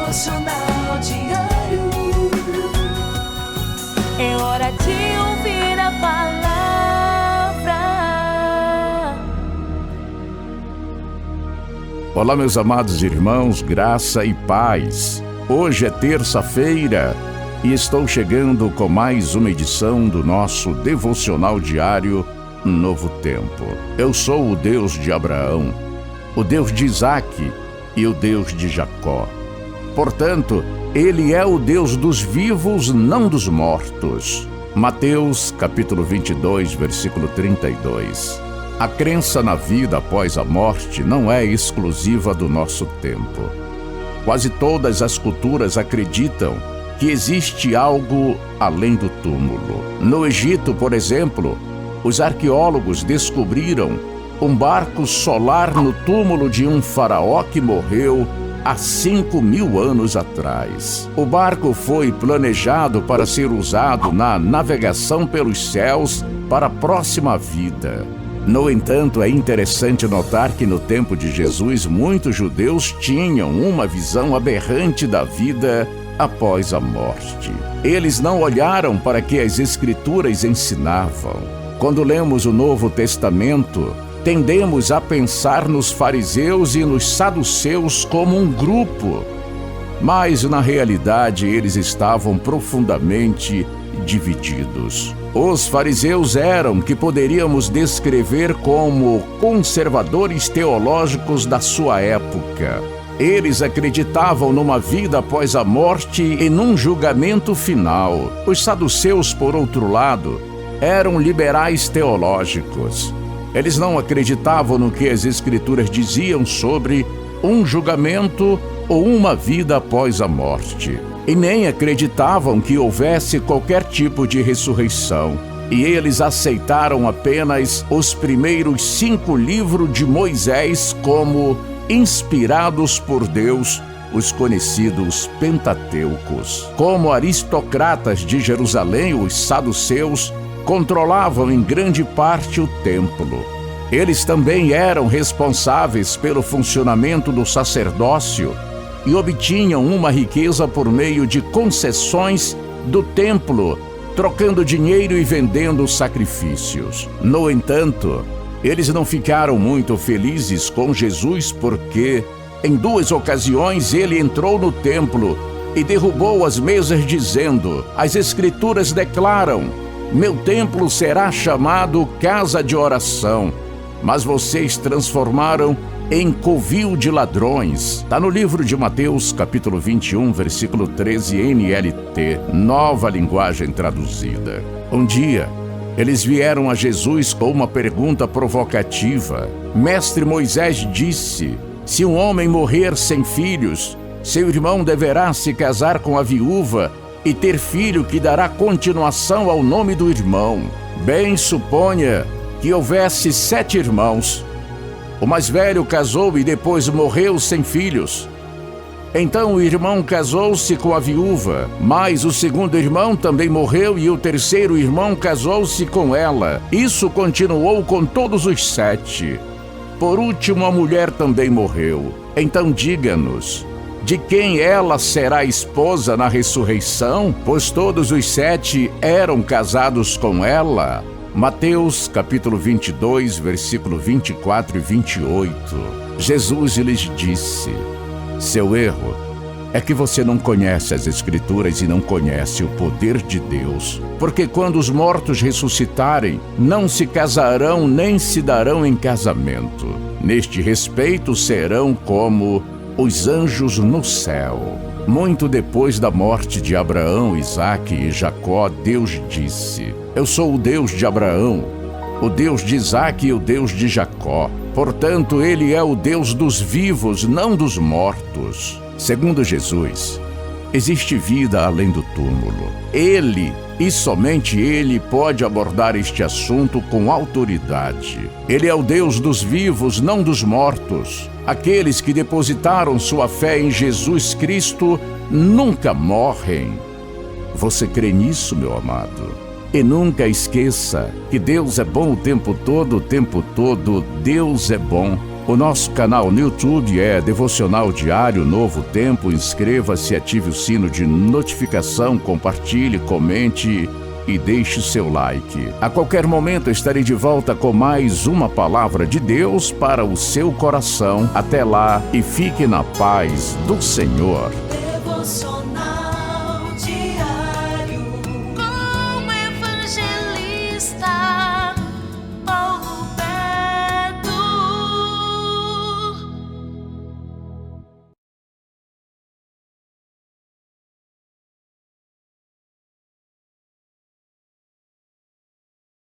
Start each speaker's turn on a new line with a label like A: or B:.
A: Devocional Diário.
B: É hora de ouvir a palavra.
C: Olá, meus amados irmãos, graça e paz. Hoje é terça-feira e estou chegando com mais uma edição do nosso Devocional Diário Novo Tempo. Eu sou o Deus de Abraão, o Deus de Isaque e o Deus de Jacó. Portanto, Ele é o Deus dos vivos, não dos mortos. Mateus, capítulo 22, versículo 32. A crença na vida após a morte não é exclusiva do nosso tempo. Quase todas as culturas acreditam que existe algo além do túmulo. No Egito, por exemplo, os arqueólogos descobriram um barco solar no túmulo de um faraó que morreu há 5.000 anos atrás. O barco foi planejado para ser usado na navegação pelos céus para a próxima vida. No entanto, é interessante notar que no tempo de Jesus, muitos judeus tinham uma visão aberrante da vida após a morte. Eles não olharam para o que as Escrituras ensinavam. Quando lemos o Novo Testamento, tendemos a pensar nos fariseus e nos saduceus como um grupo, mas na realidade eles estavam profundamente divididos. Os fariseus eram que poderíamos descrever como conservadores teológicos da sua época. Eles acreditavam numa vida após a morte e num julgamento final. Os saduceus, por outro lado, eram liberais teológicos. Eles não acreditavam no que as Escrituras diziam sobre um julgamento ou uma vida após a morte. E nem acreditavam que houvesse qualquer tipo de ressurreição. E eles aceitaram apenas os primeiros 5 livros de Moisés como inspirados por Deus, os conhecidos Pentateucos. Como aristocratas de Jerusalém, os saduceus controlavam em grande parte o templo. Eles também eram responsáveis pelo funcionamento do sacerdócio e obtinham uma riqueza por meio de concessões do templo, trocando dinheiro e vendendo sacrifícios. No entanto, eles não ficaram muito felizes com Jesus porque, em 2 ocasiões, ele entrou no templo e derrubou as mesas dizendo: "As Escrituras declaram: meu templo será chamado casa de oração, mas vocês transformaram em covil de ladrões." Está no livro de Mateus, capítulo 21, versículo 13, NLT, Nova Linguagem Traduzida. Um dia, eles vieram a Jesus com uma pergunta provocativa. Mestre, Moisés disse: se um homem morrer sem filhos, seu irmão deverá se casar com a viúva e ter filho que dará continuação ao nome do irmão. Bem, suponha que houvesse 7 irmãos. O mais velho casou e depois morreu sem filhos. Então o irmão casou-se com a viúva, mas o segundo irmão também morreu e o terceiro irmão casou-se com ela. Isso continuou com todos os 7. Por último, a mulher também morreu. Então diga-nos, de quem ela será esposa na ressurreição? Pois todos os 7 eram casados com ela. Mateus, capítulo 22, versículo 24 e 28. Jesus lhes disse: seu erro é que você não conhece as Escrituras e não conhece o poder de Deus. Porque quando os mortos ressuscitarem, não se casarão nem se darão em casamento. Neste respeito serão como os anjos no céu. Muito depois da morte de Abraão, Isaque e Jacó, Deus disse: eu sou o Deus de Abraão, o Deus de Isaque e o Deus de Jacó. Portanto, Ele é o Deus dos vivos, não dos mortos. Segundo Jesus, existe vida além do túmulo. Ele, e somente Ele, pode abordar este assunto com autoridade. Ele é o Deus dos vivos, não dos mortos. Aqueles que depositaram sua fé em Jesus Cristo nunca morrem. Você crê nisso, meu amado? E nunca esqueça que Deus é bom o tempo todo, Deus é bom. O nosso canal no YouTube é Devocional Diário Novo Tempo. Inscreva-se, ative o sino de notificação, compartilhe, comente e deixe seu like. A qualquer momento estarei de volta com mais uma palavra de Deus para o seu coração. Até lá e fique na paz do Senhor.
A: Devocional.